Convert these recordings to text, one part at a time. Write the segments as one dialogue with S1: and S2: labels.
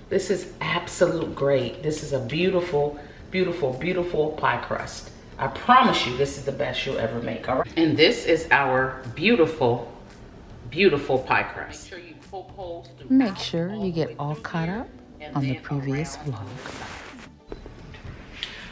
S1: This is absolute great. This is a beautiful, beautiful, beautiful pie crust. I promise you this is the best you'll ever make, all right? And this is our beautiful, beautiful pie crust. Make sure you poke holes throughout.
S2: Make sure you get all caught up on the previous vlog.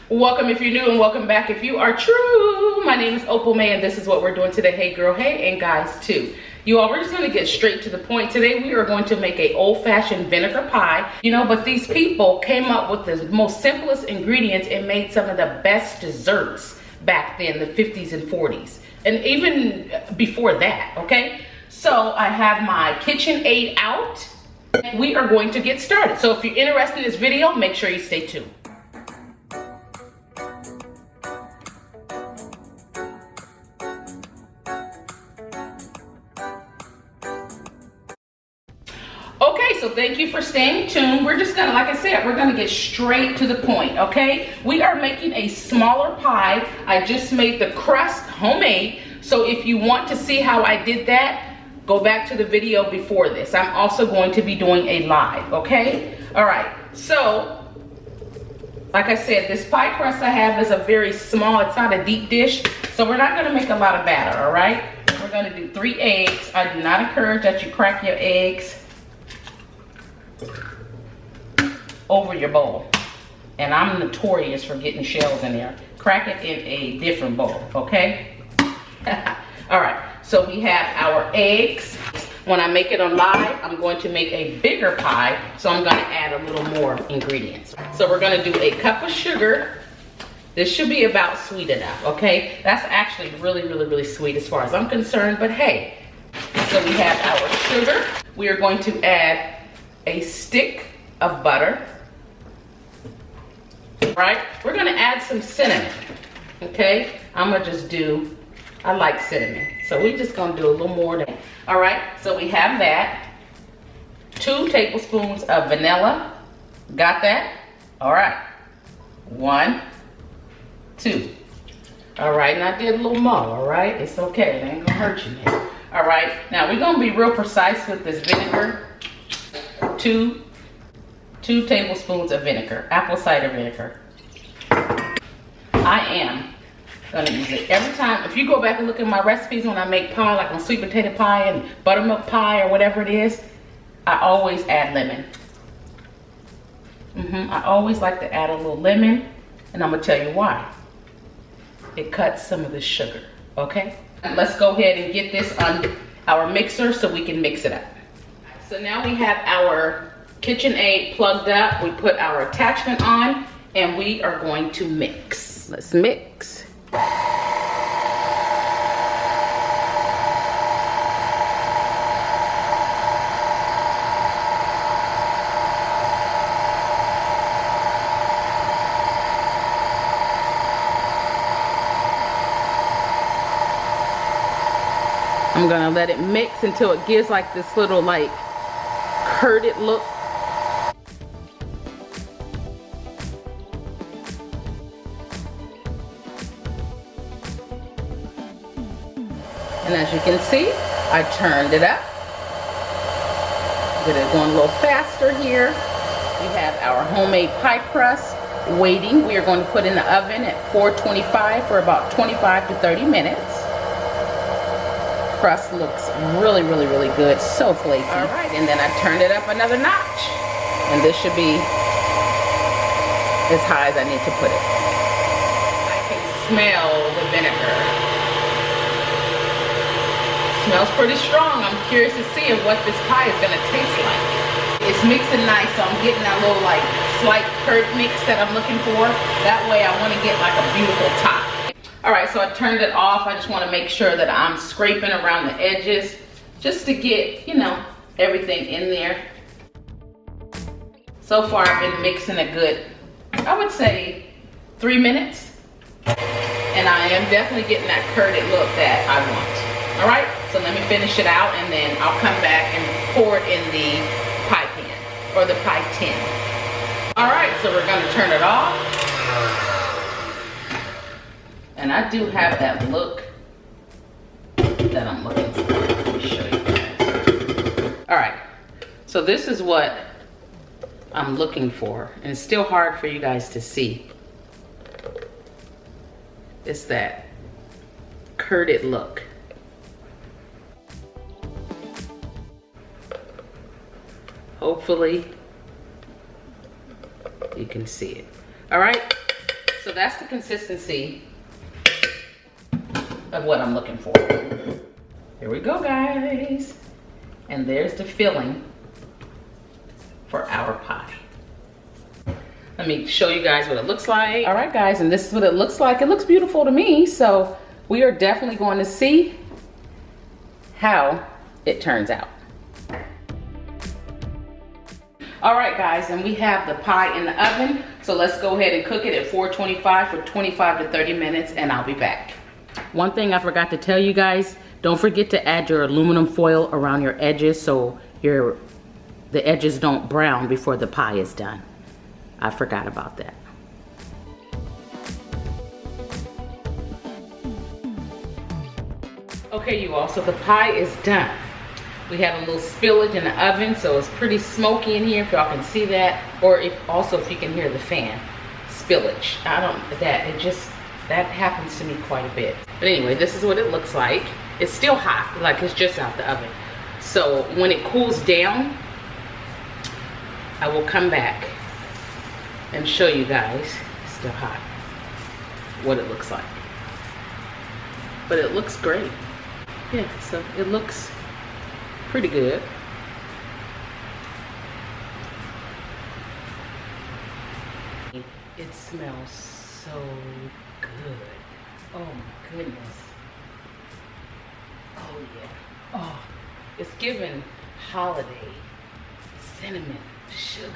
S1: Welcome if you're new and welcome back if you are true. My name is Opal May and this is what we're doing today. Hey girl, hey, and guys too. You all, we're just gonna get straight to the point. Today we are going to make a old-fashioned vinegar pie. You know, but these people came up with the most simplest ingredients and made some of the best desserts back then, the 50s and 40s. And even before that, okay? So I have my kitchen aid out and we are going to get started. So if you're interested in this video, make sure you stay tuned. Okay, so thank you for staying tuned. We're just gonna, like I said, we're gonna get straight to the point, okay? We are making a smaller pie. I just made the crust homemade. So if you want to see how I did that, go back to the video before this. I'm also going to be doing a live, okay? All right, so like I said, this pie crust I have is a very small, it's not a deep dish. So we're not gonna make a lot of batter, all right? We're gonna do 3 eggs. I do not encourage that you crack your eggs over your bowl, and I'm notorious for getting shells in there. Crack it in a different bowl, okay? All right, so we have our eggs. When I make it on live, I'm going to make a bigger pie, so I'm gonna add a little more ingredients. So we're gonna do a cup of sugar. This should be about sweet enough, okay? That's actually really, really, really sweet as far as I'm concerned, but hey. So we have our sugar. We are going to add a stick of butter. Right, we're gonna add some cinnamon, okay? I'm gonna just do, I like cinnamon, so we're just gonna do a little more than. All right, so we have that. 2 tablespoons of vanilla, got that? All right, 1, 2. All right, and I did a little more, all right? It's okay, it ain't gonna hurt you now. All right, now we're gonna be real precise with this vinegar. 2 tablespoons of vinegar, apple cider vinegar. I am gonna use it every time. If you go back and look at my recipes when I make pie, like on sweet potato pie and buttermilk pie or whatever it is, I always add lemon. I always like to add a little lemon, and I'm gonna tell you why. It cuts some of the sugar, okay? Let's go ahead and get this on our mixer so we can mix it up. So now we have our KitchenAid plugged up. We put our attachment on and we are going to mix. Let's mix. I'm gonna let it mix until it gives like this little like curded look. And as you can see, I turned it up. Get it going a little faster here. We have our homemade pie crust waiting. We are going to put in the oven at 425 for about 25 to 30 minutes. Crust looks really, really, really good. So flaky. All right, and then I turned it up another notch. And this should be as high as I need to put it. I can smell the vinegar. Smells pretty strong. I'm curious to see what this pie is gonna taste like. It's mixing nice, so I'm getting that little like slight curd mix that I'm looking for. That way I wanna get like a beautiful top. All right, so I turned it off. I just wanna make sure that I'm scraping around the edges just to get, you know, everything in there. So far I've been mixing a good, I would say 3 minutes. And I am definitely getting that curded look that I want. All right, so let me finish it out and then I'll come back and pour it in the pie pan or the pie tin. All right, so we're gonna turn it off. And I do have that look that I'm looking for. Let me show you guys. All right, so this is what I'm looking for. And it's still hard for you guys to see. It's that curded look. Hopefully you can see it. All right, so that's the consistency of what I'm looking for. Here we go, guys. And there's the filling for our pie. Let me show you guys what it looks like. All right, guys, and this is what it looks like. It looks beautiful to me, so we are definitely going to see how it turns out. All right, guys, and we have the pie in the oven, so let's go ahead and cook it at 425 for 25 to 30 minutes, and I'll be back. One thing I forgot to tell you guys, don't forget to add your aluminum foil around your edges so the edges don't brown before the pie is done. I forgot about that. Okay, you all, so the pie is done. We have a little spillage in the oven, so it's pretty smoky in here, if y'all can see that, or if you can hear the fan spillage. That happens to me quite a bit. But anyway, this is what it looks like. It's still hot, like it's just out the oven. So when it cools down, I will come back and show you guys, it's still hot, what it looks like. But it looks great. Yeah, so it looks pretty good. It smells so good. Oh my goodness. Oh yeah. Oh, it's giving holiday, cinnamon, sugar.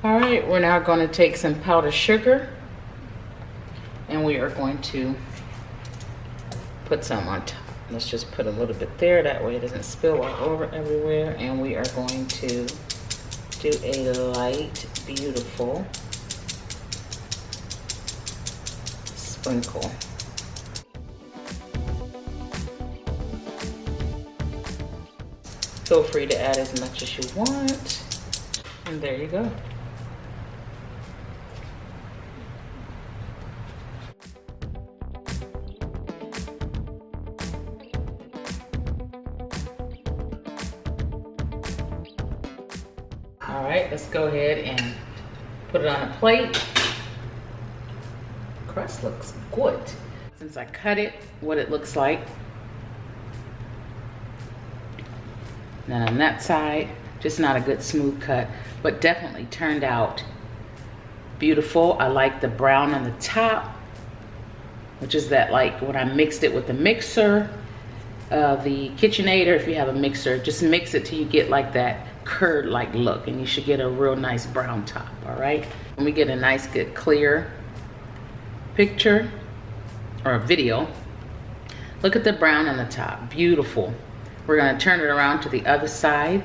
S1: All right, we're now going to take some powdered sugar and we are going to put some on top. Let's just put a little bit there, that way it doesn't spill all over everywhere. And we are going to do a light, beautiful sprinkle. Feel free to add as much as you want. And there you go. All right, let's go ahead and put it on a plate. Crust looks good. Since I cut it, what it looks like. Then on that side, just not a good smooth cut, but definitely turned out beautiful. I like the brown on the top, which is that, like when I mixed it with the mixer, the KitchenAid, or if you have a mixer, just mix it till you get like that curd-like look, and you should get a real nice brown top. All right, when we get a nice good clear picture or a video, look at the brown on the top, beautiful. We're gonna turn it around to the other side,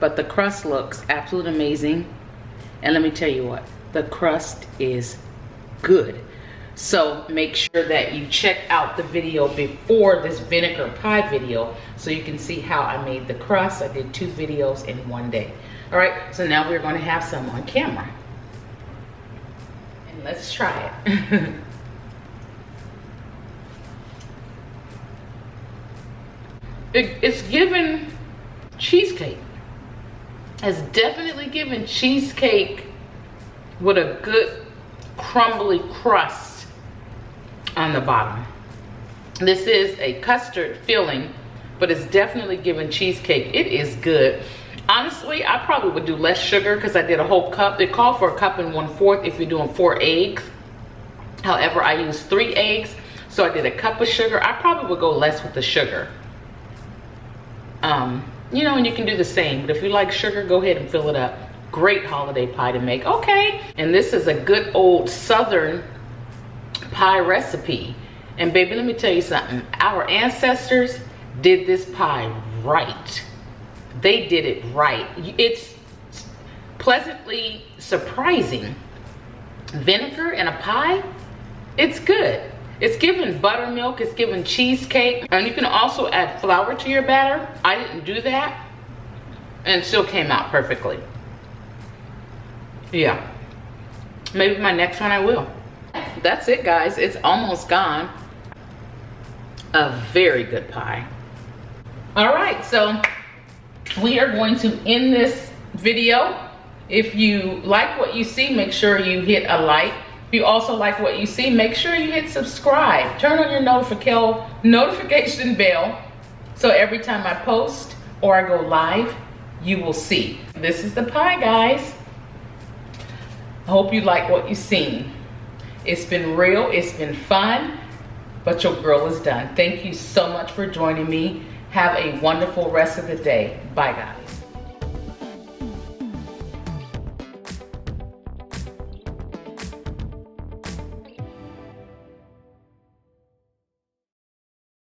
S1: but the crust looks absolutely amazing. And let me tell you what, the crust is good. So make sure that you check out the video before this vinegar pie video so you can see how I made the crust. I did 2 videos in one day. All right, so now we're gonna have some on camera. And let's try it. It's given cheesecake. It's definitely given cheesecake with a good crumbly crust on the bottom. This is a custard filling, but it's definitely given cheesecake. It is good. Honestly, I probably would do less sugar because I did a whole cup. They call for a cup and 1/4 if you're doing 4 eggs. However, I used 3 eggs, so I did a cup of sugar. I probably would go less with the sugar. You know, and you can do the same, but if you like sugar, go ahead and fill it up. Great holiday pie to make. Okay, and this is a good old Southern pie recipe. And baby, let me tell you something. Our ancestors did this pie right. They did it right. It's pleasantly surprising. Vinegar in a pie, it's good. It's given buttermilk, it's given cheesecake, and you can also add flour to your batter. I didn't do that, and it still came out perfectly. Yeah. Maybe my next one I will. That's it, guys. It's almost gone. A very good pie. All right, so we are going to end this video. If you like what you see, make sure you hit a like. If you also like what you see, make sure you hit subscribe. Turn on your notification bell so every time I post or I go live, you will see. This is the pie, guys. I hope you like what you've seen. It's been real, it's been fun, but your girl is done. Thank you so much for joining me. Have a wonderful rest of the day. Bye, guys.